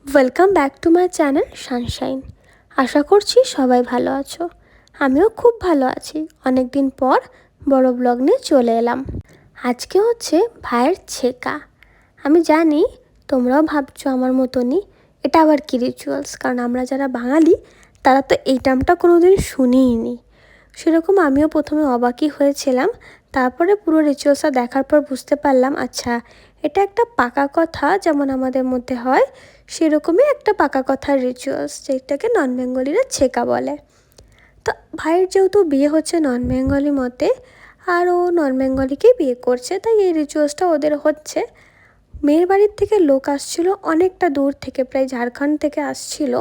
Welcome back to my channel Sunshine. আশা করছি সবাই ভালো আছো। আমিও খুব ভালো আছি। অনেক দিন পর বড় ব্লগ নিয়ে চলে এলাম। আজকে হচ্ছে ভাইয়ের ছেকা। আমি জানি তোমরাও ভাবছো আমার মতনই এটা আবার কী রিচুয়ালস, কারণ আমরা যারা বাঙালি তারা তো এই টার্মটা কোনোদিন শুনিই নি। সেরকম আমিও প্রথমে অবাকই হয়েছিলাম, তারপরে পুরো রিচুয়ালসটা দেখার পর বুঝতে পারলাম আচ্ছা এটা একটা পাকা কথা যেমন আমাদের মধ্যে হয় সেরকমই একটা পাকা কথার রিচুয়ালস, যেটাকে নন বেঙ্গলিরা ছেকা বলে। তো ভাইয়ের যেহেতু বিয়ে হচ্ছে নন বেঙ্গলি মতে, আর ও নন বেঙ্গলিকেই বিয়ে করছে, তাই এই রিচুয়ালসটা ওদের হচ্ছে। মেয়ের বাড়ির থেকে লোক আসছিল অনেকটা দূর থেকে, প্রায় ঝাড়খণ্ড থেকে আসছিল,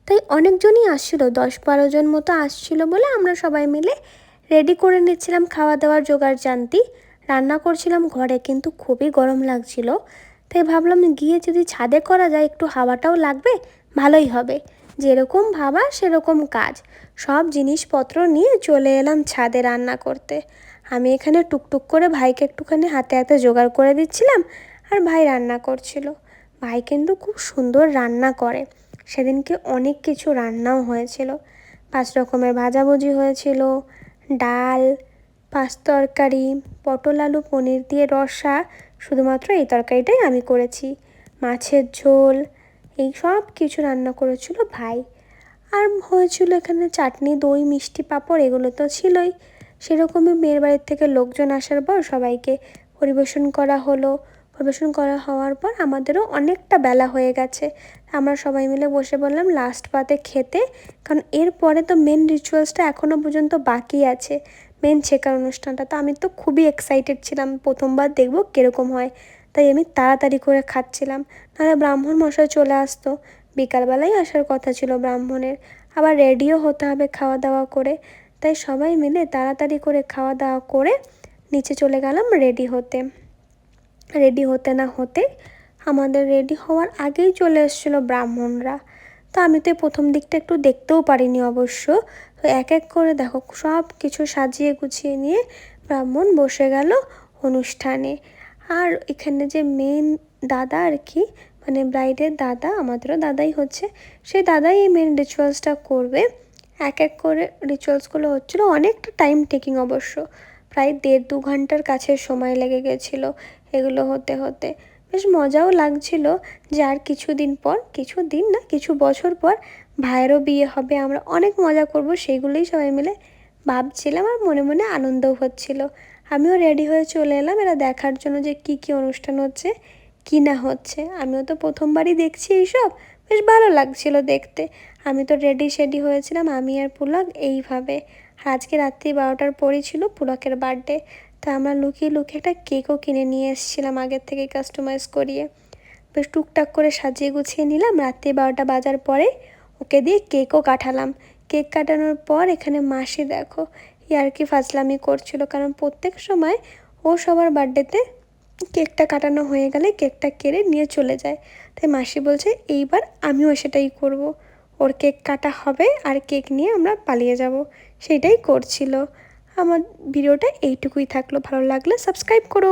তাই অনেকজনই আসছিল, 10-12 জন মতো আসছিল বলে আমরা সবাই মিলে রেডি করে নিচ্ছিলাম খাওয়া দাওয়ার জোগাড় জানতি। রান্না করছিলাম ঘরে, কিন্তু খুবই গরম লাগছিল, তাই ভাবলাম গিয়ে যদি ছাদে করা যায় একটু হাওয়াটাও লাগবে, ভালোই হবে। যেরকম ভাবা সেরকম কাজ, সব জিনিসপত্র নিয়ে চলে এলাম ছাদে রান্না করতে। আমি এখানে টুকটুক করে ভাইকে একটুখানি হাতে হাতে জোগাড় করে দিচ্ছিলাম, আর ভাই রান্না করছিল। ভাই কিন্তু খুব সুন্দর রান্না করে। সেদিনকে অনেক কিছু রান্নাও হয়েছিল, 5 রকমের ভাজাভুজি হয়েছিল, ডাল, 5 তরকারি, পটল আলু পনির দিয়ে রসা, শুধুমাত্র এই তরকারিটাই আমি করেছি, মাছের ঝোল, এই সব কিছু রান্না করেছিল ভাই। আর হয়েছিল এখানে চাটনি, দই, মিষ্টি, পাঁপড়, এগুলো তো ছিলই। সেরকমই মেয়ের বাড়ির থেকে লোকজন আসার পর সবাইকে পরিবেশন করা হলো। পরিবেশন করা হওয়ার পর আমাদেরও অনেকটা বেলা হয়ে গেছে, আমরা সবাই মিলে বসে বললাম লাস্ট পাতে খেতে, কারণ এরপরে তো মেন রিচুয়ালসটা এখনও পর্যন্ত বাকি আছে, মেন ছেকার অনুষ্ঠানটা। তো আমি তো খুবই এক্সাইটেড ছিলাম, প্রথমবার দেখবো কীরকম হয়, তাই আমি তাড়াতাড়ি করে খাচ্ছিলাম, নাহলে ব্রাহ্মণ মশাই চলে আসতো। বিকালবেলায় আসার কথা ছিল ব্রাহ্মণের, আবার রেডিও হতে হবে খাওয়া দাওয়া করে, তাই সবাই মিলে তাড়াতাড়ি করে খাওয়া দাওয়া করে নিচে চলে গেলাম রেডি হতে। রেডি হতে না হতে আমাদের রেডি হওয়ার আগেই চলে এসেছিলো ব্রাহ্মণরা। তো আমি তো প্রথম দিকটা একটু দেখতেও পারিনি অবশ্য। তো এক এক করে দেখো সব কিছু সাজিয়ে গুছিয়ে নিয়ে ব্রাহ্মণ বসে গেল অনুষ্ঠানে। আর এখানে যে মেন দাদা আর কি, মানে ব্রাইডের দাদা, আমাদেরও দাদাই হচ্ছে, সেই দাদাই এই মেন রিচুয়ালসটা করবে। এক এক করে রিচুয়ালসগুলো হচ্ছিলো, অনেকটা টাইম টেকিং অবশ্য, প্রায় 1.5-2 ঘন্টার কাছে সময় লেগে গেছিলো এগুলো হতে হতে। বেশ মজাও লাগছিল যে আর কিছুদিন পর, কিছুদিন না কিছু বছর পর ভাইয়েরও বিয়ে হবে, আমরা অনেক মজা করব, সেইগুলোই সবাই মিলে ভাবছিলাম, আর মনে মনে আনন্দও হচ্ছিল। আমিও রেডি হয়ে চলে এলাম এরা দেখার জন্য যে কি কি অনুষ্ঠান হচ্ছে কি না হচ্ছে। আমিও তো প্রথমবারই দেখছি এইসব, বেশ ভালো লাগছিল দেখতে। আমি তো রেডি শেডি হয়েছিলাম, আমি আর পুলক এইভাবে। আর আজকে রাত্রি 12টার পরই ছিল পুলকের বার্থডে, তা আমরা লুকিয়ে লুকিয়ে একটা কেকও কিনে নিয়ে এসেছিলাম আগের থেকে কাস্টমাইজ করিয়ে। বেশ টুকটাক করে সাজিয়ে গুছিয়ে নিলাম। রাত্রি 12টা বাজার পরে ওকে দিয়ে কেকও কাটালাম। কেক কাটানোর পর এখানে মাসি দেখো ইয়ার্কি ফাজলামি করছিল, কারণ প্রত্যেক সময় ও সবার বার্থডেতে কেকটা কাটানো হয়ে গেলে কেকটা কেড়ে নিয়ে চলে যায়, তাই মাসি বলছে এইবার আমিও সেটাই করব, ওর কেক কাটা হবে আর কেক নিয়ে আমরা পালিয়ে যাব, সেটাই করছিল। আমার ভিডিওটা এইটুকুই থাকলো, ভালো লাগলে সাবস্ক্রাইব করো।